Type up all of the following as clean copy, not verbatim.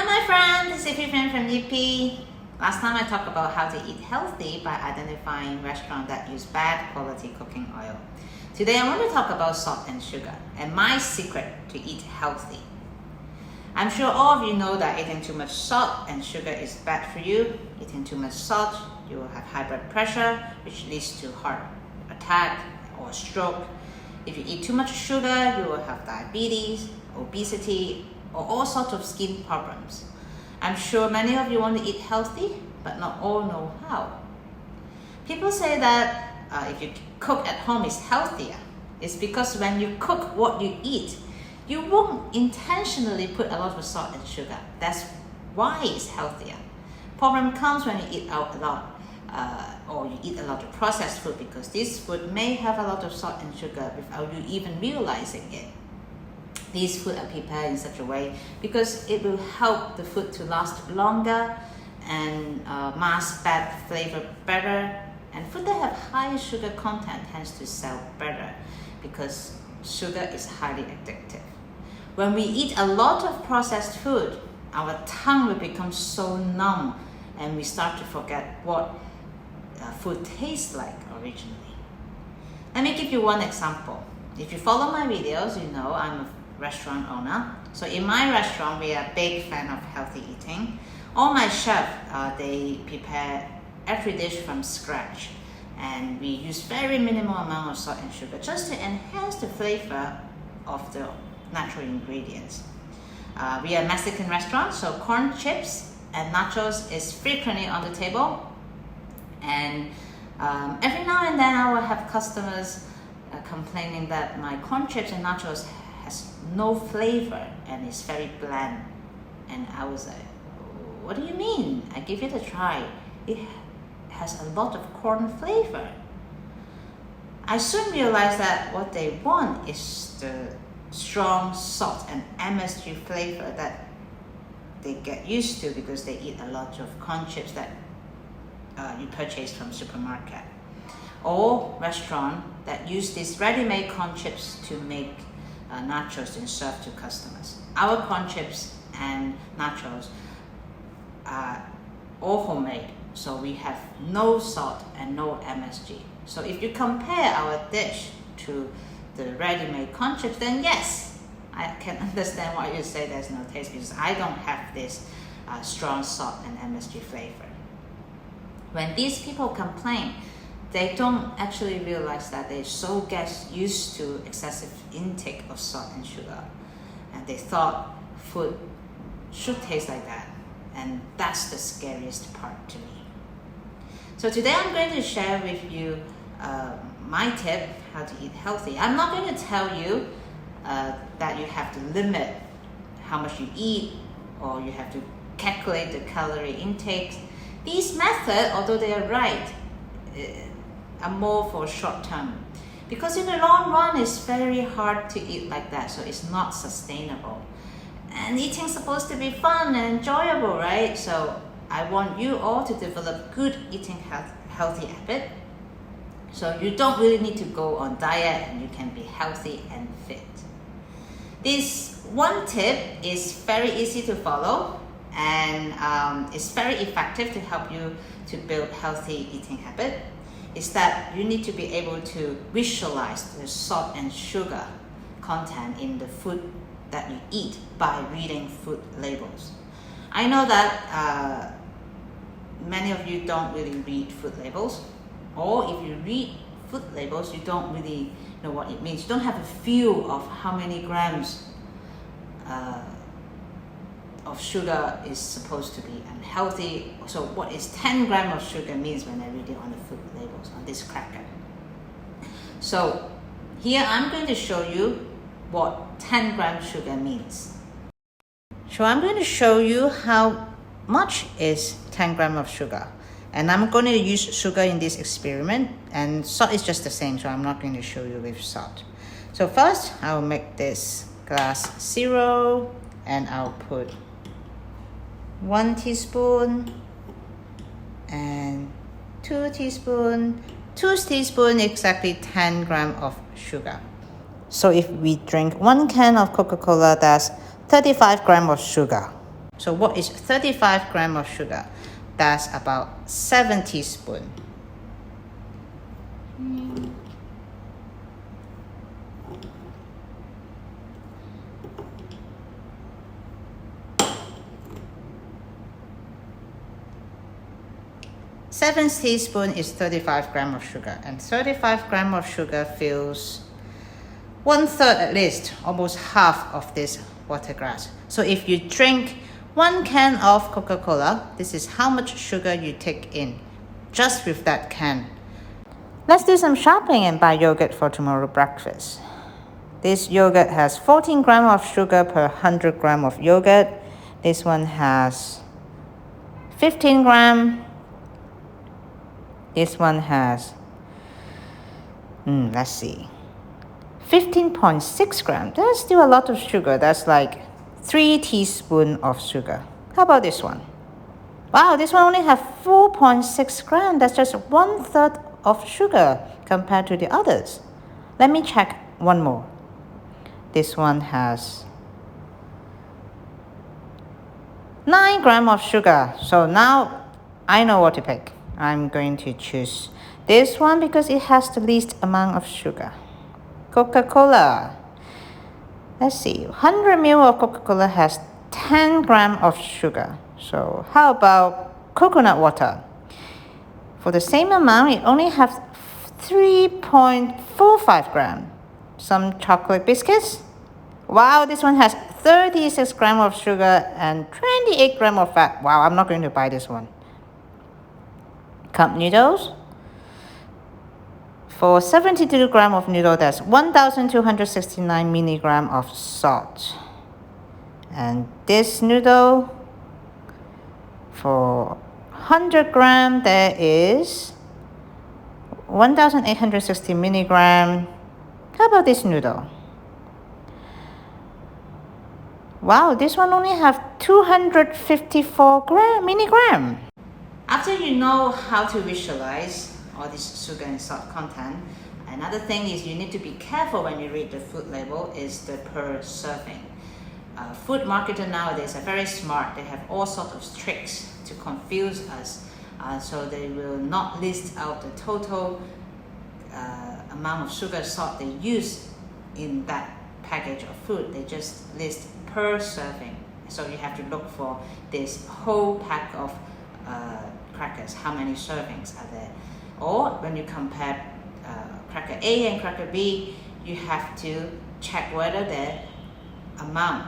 Hi my friend, this is Yipi from Yipi. Last time I talked about how to eat healthy by identifying restaurants that use bad quality cooking oil. Today I want to talk about salt and sugar and my secret to eat healthy. I'm sure all of you know that eating too much salt and sugar is bad for you. Eating too much salt, you will have high blood pressure, which leads to heart attack or stroke. If you eat too much sugar, you will have diabetes, obesity, or all sorts of skin problems. I'm sure many of you want to eat healthy, but not all know how. People say that if you cook at home is healthier. It's because when you cook what you eat, you won't intentionally put a lot of salt and sugar. That's why it's healthier. Problem comes when you eat out a lot or you eat a lot of processed food, because this food may have a lot of salt and sugar without you even realizing it. These food are prepared in such a way because it will help the food to last longer and mask bad flavor better. And food that have high sugar content tends to sell better because sugar is highly addictive. When we eat a lot of processed food, our tongue will become so numb and we start to forget what food tastes like originally. Let me give you one example. If you follow my videos, you know I'm a restaurant owner. So in my restaurant, we are a big fan of healthy eating. All my chefs, they prepare every dish from scratch, and we use very minimal amount of salt and sugar just to enhance the flavor of the natural ingredients. We are a Mexican restaurant, so corn chips and nachos is frequently on the table. And every now and then I will have customers complaining that my corn chips and nachos has no flavor and it's very bland. And I was like, what do you mean? I give it a try. It has a lot of corn flavor. I soon realized that what they want is the strong salt and MSG flavor that they get used to because they eat a lot of corn chips that you purchase from supermarket, or restaurant that use these ready-made corn chips to make nachos and serve to customers. Our corn chips and nachos are all homemade, so we have no salt and no MSG. So if you compare our dish to the ready-made corn chips, then yes, I can understand why you say there's no taste, because I don't have this strong salt and MSG flavor. When these people complain, they don't actually realize that they so get used to excessive intake of salt and sugar, and they thought food should taste like that, and that's the scariest part to me. So today I'm going to share with you my tip how to eat healthy. I'm not going to tell you that you have to limit how much you eat or you have to calculate the calorie intake. These methods, although they are right, are more for short term, because in the long run it's very hard to eat like that, so it's not sustainable. And eating is supposed to be fun and enjoyable, right? So I want you all to develop good eating healthy habit, so you don't really need to go on diet and you can be healthy and fit. This one tip is very easy to follow, and it's very effective to help you to build healthy eating habit. Is that you need to be able to visualize the salt and sugar content in the food that you eat by reading food labels. I know that many of you don't really read food labels, or if you read food labels, you don't really know what it means. You don't have a feel of how many grams of sugar is supposed to be unhealthy. So what is 10 grams of sugar means when I read it on the food labels on this cracker. So here I'm going to show you what 10 grams sugar means. So I'm going to show you how much is 10 grams of sugar. And I'm going to use sugar in this experiment, and salt is just the same, so I'm not going to show you with salt. So first I'll make this glass 0, and I'll put 1 teaspoon and 2 teaspoons. 2 teaspoons, exactly 10 grams of sugar. So if we drink 1 can of Coca-Cola, that's 35 grams of sugar. So what is 35 grams of sugar? That's about 7 teaspoons. Seven teaspoons is 35 grams of sugar, and 35 grams of sugar fills 1/3 at least, almost half of this water glass. So if you drink 1 can of Coca-Cola, this is how much sugar you take in just with that can. Let's do some shopping and buy yogurt for tomorrow breakfast. This yogurt has 14 grams of sugar per 100 grams of yogurt. This one has 15 grams. This one has, let's see, 15.6 grams. That's still a lot of sugar. That's like 3 teaspoons of sugar. How about this one? Wow, this one only has 4.6 grams. That's just 1/3 of sugar compared to the others. Let me check one more. This one has 9 grams of sugar. So now I know what to pick. I'm going to choose this one because it has the least amount of sugar. Coca-Cola. Let's see, 100 ml of Coca-Cola has 10 grams of sugar. So how about coconut water? For the same amount, it only has 3.45 grams. Some chocolate biscuits. Wow, this one has 36 grams of sugar and 28 grams of fat. Wow, I'm not going to buy this one. Cup noodles. For 72 grams of noodle, that's 1,269 milligrams of salt. And this noodle, for 100 grams, there is 1,860 milligrams. How about this noodle? Wow, this one only has 254 milligrams. After you know how to visualize all this sugar and salt content, another thing is you need to be careful when you read the food label is the per serving. Food marketers nowadays are very smart. They have all sorts of tricks to confuse us. So they will not list out the total amount of sugar, salt they use in that package of food. They just list per serving. So you have to look for this whole pack of crackers, how many servings are there. Or when you compare cracker A and cracker B, you have to check whether the amount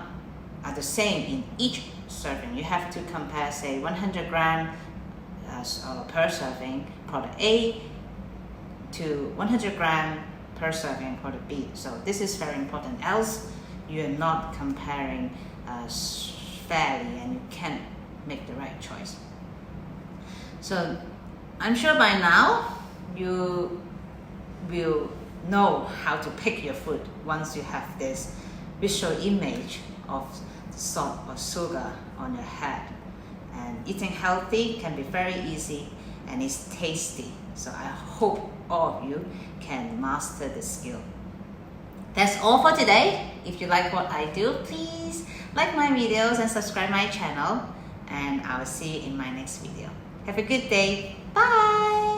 are the same in each serving. You have to compare, say, 100 grams per serving product A to 100 grams per serving product B. So this is very important, else you are not comparing fairly and you can't make the right choice. So I'm sure by now you will know how to pick your food once you have this visual image of salt or sugar on your head. And eating healthy can be very easy and it's tasty. So I hope all of you can master the skill. That's all for today. If you like what I do, please like my videos and subscribe my channel. And I will see you in my next video. Have a good day. Bye!